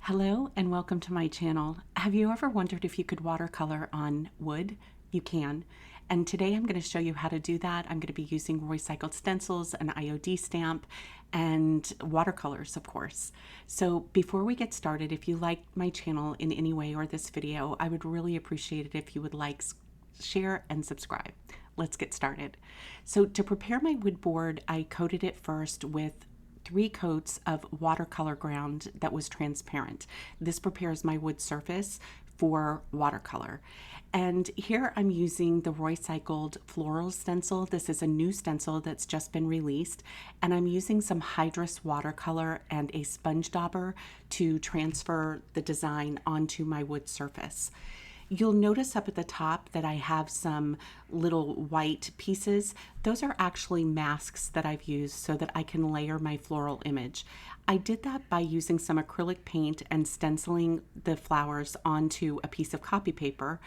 Hello and welcome to my channel. Have you ever wondered if you could watercolor on wood? You can. And today I'm going to show you how to do that. I'm going to be using Rocycled stencils, an IOD stamp, and watercolors, of course. So before we get started, if you like my channel in any way or this video, I would really appreciate it if you would like, share, and subscribe. Let's get started. So to prepare my wood board, I coated it first with 3 coats of watercolor ground that was transparent. This prepares my wood surface for watercolor. And here I'm using the Rocycled floral stencil. This is a new stencil that's just been released, and I'm using some hydrous watercolor and a sponge dauber to transfer the design onto my wood surface. You'll notice up at the top that I have some little white pieces. Those are actually masks that I've used so that I can layer my floral image. I did that by using some acrylic paint and stenciling the flowers onto a piece of copy paper.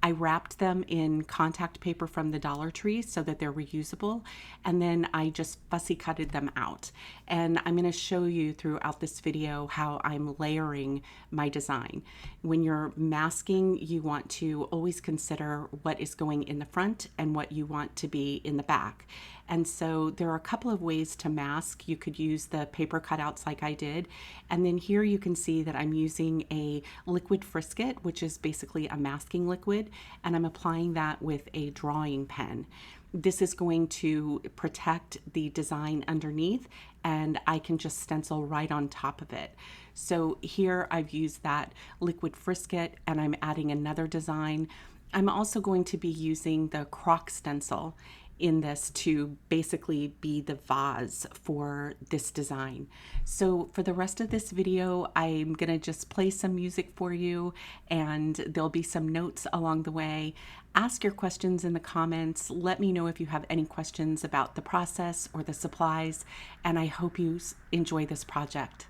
I wrapped them in contact paper from the Dollar Tree so that they're reusable, and then I just fussy cutted them out. And I'm going to show you throughout this video how I'm layering my design. When you're masking, you want to always consider what is going in the front and what you want to be in the back. And so there are a couple of ways to mask. You could use the paper cutouts like I did. And then here you can see that I'm using a liquid frisket, which is basically a masking liquid, and I'm applying that with a drawing pen. This is going to protect the design underneath, and I can just stencil right on top of it. So here I've used that liquid frisket and I'm adding another design. I'm also going to be using the croc stencil in this to basically be the vase for this design. So for the rest of this video, I'm gonna just play some music for you, and there'll be some notes along the way. Ask your questions in the comments. Let me know if you have any questions about the process or the supplies, and I hope you enjoy this project.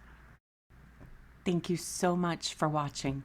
Thank you so much for watching.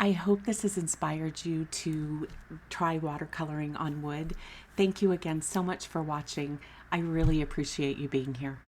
I hope this has inspired you to try watercoloring on wood. Thank you again so much for watching. I really appreciate you being here.